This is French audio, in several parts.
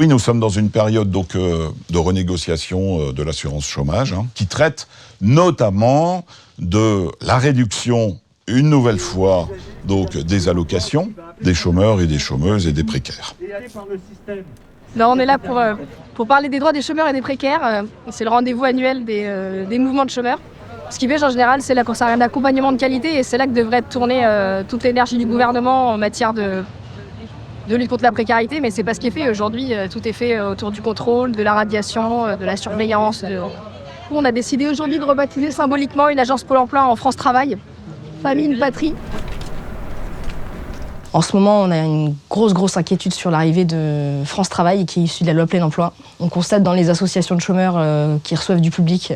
Oui, nous sommes dans une période de renégociation de l'assurance chômage qui traite notamment de la réduction, une nouvelle fois, des allocations des chômeurs et des chômeuses et des précaires. Là, on est là pour parler des droits des chômeurs et des précaires. C'est le rendez-vous annuel des mouvements de chômeurs. Ce qui pêche en général, c'est là qu'on s'arrête d'accompagnement de qualité et c'est là que devrait tourner toute l'énergie du gouvernement en matière de lutte contre la précarité, mais c'est pas ce qui est fait aujourd'hui. Tout est fait autour du contrôle, de la radiation, de la surveillance. On a décidé aujourd'hui de rebaptiser symboliquement une agence Pôle emploi en France Travail. Famille, une patrie. En ce moment, on a une grosse inquiétude sur l'arrivée de France Travail, qui est issue de la loi plein emploi. On constate dans les associations de chômeurs qui reçoivent du public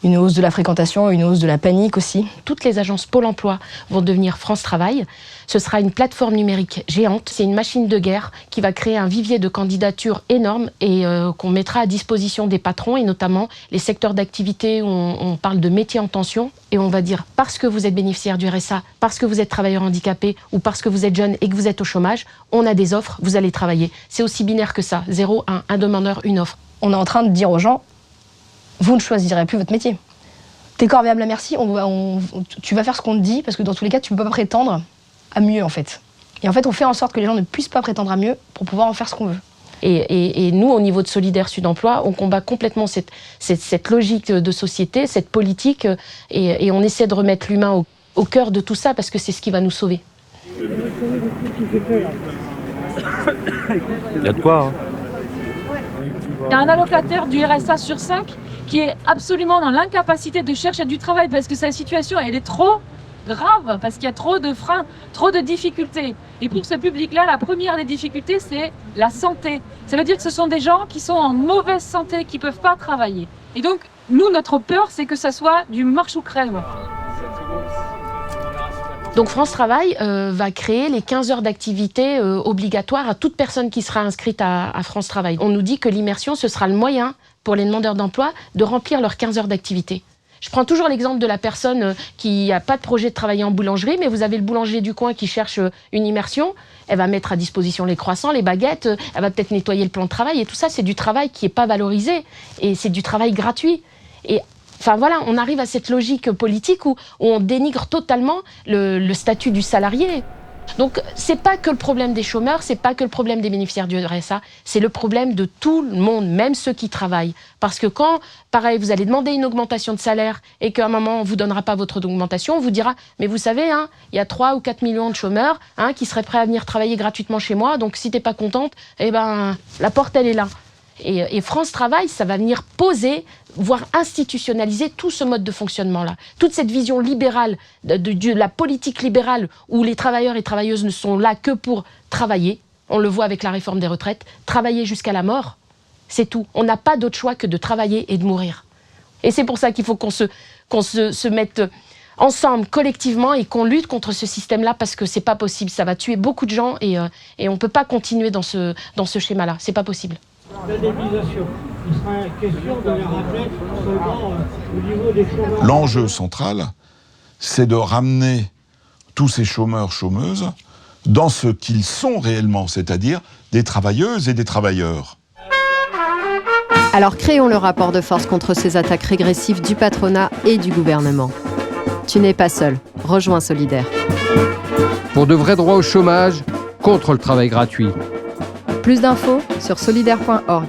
une hausse de la fréquentation, une hausse de la panique aussi. Toutes les agences Pôle emploi vont devenir France Travail. Ce sera une plateforme numérique géante. C'est une machine de guerre qui va créer un vivier de candidatures énorme et qu'on mettra à disposition des patrons et notamment les secteurs d'activité où on parle de métiers en tension. Et on va dire, parce que vous êtes bénéficiaire du RSA, parce que vous êtes travailleur handicapé ou parce que vous êtes jeune et que vous êtes au chômage, on a des offres, vous allez travailler. C'est aussi binaire que ça. 0, 1, un demandeur, une offre. On est en train de dire aux gens, vous ne choisirez plus votre métier. T'es corvéable à merci, tu vas faire ce qu'on te dit, parce que dans tous les cas, tu ne peux pas prétendre à mieux, en fait. Et en fait, on fait en sorte que les gens ne puissent pas prétendre à mieux pour pouvoir en faire ce qu'on veut. Et nous, au niveau de Solidaire Sud Emploi, on combat complètement cette logique de société, cette politique, et on essaie de remettre l'humain au cœur de tout ça, parce que c'est ce qui va nous sauver. Il y a de quoi, hein. Il y a un allocataire du RSA sur 5 qui est absolument dans l'incapacité de chercher du travail parce que sa situation elle est trop grave, parce qu'il y a trop de freins, trop de difficultés. Et pour ce public-là, la première des difficultés, c'est la santé. Ça veut dire que ce sont des gens qui sont en mauvaise santé, qui ne peuvent pas travailler. Et donc, nous, notre peur, c'est que ça soit du marche ou crève. Donc France Travail va créer les 15 heures d'activité obligatoires à toute personne qui sera inscrite à France Travail. On nous dit que l'immersion, ce sera le moyen pour les demandeurs d'emploi de remplir leurs 15 heures d'activité. Je prends toujours l'exemple de la personne qui n'a pas de projet de travailler en boulangerie, mais vous avez le boulanger du coin qui cherche une immersion. Elle va mettre à disposition les croissants, les baguettes, elle va peut-être nettoyer le plan de travail. Et tout ça, c'est du travail qui n'est pas valorisé. Et c'est du travail gratuit. Et enfin voilà, on arrive à cette logique politique où on dénigre totalement le statut du salarié. Donc c'est pas que le problème des chômeurs, c'est pas que le problème des bénéficiaires du RSA, c'est le problème de tout le monde, même ceux qui travaillent. Parce que quand, pareil, vous allez demander une augmentation de salaire et qu'à un moment on vous donnera pas votre augmentation, on vous dira, mais vous savez, il y a 3 ou 4 millions de chômeurs qui seraient prêts à venir travailler gratuitement chez moi, donc si t'es pas contente, la porte elle est là. Et France Travail, ça va venir poser, voire institutionnaliser tout ce mode de fonctionnement-là. Toute cette vision libérale, de la politique libérale, où les travailleurs et travailleuses ne sont là que pour travailler. On le voit avec la réforme des retraites. Travailler jusqu'à la mort, c'est tout. On n'a pas d'autre choix que de travailler et de mourir. Et c'est pour ça qu'il faut qu'on se mette ensemble, collectivement, et qu'on lutte contre ce système-là, parce que c'est pas possible. Ça va tuer beaucoup de gens et on peut pas continuer dans ce schéma-là. C'est pas possible. L'indemnisation, il sera question de la rappeler seulement au niveau des chômeurs. L'enjeu central, c'est de ramener tous ces chômeurs-chômeuses dans ce qu'ils sont réellement, c'est-à-dire des travailleuses et des travailleurs. Alors créons le rapport de force contre ces attaques régressives du patronat et du gouvernement. Tu n'es pas seul, rejoins Solidaire. Pour de vrais droits au chômage, contre le travail gratuit. Plus d'infos sur solidaire.org.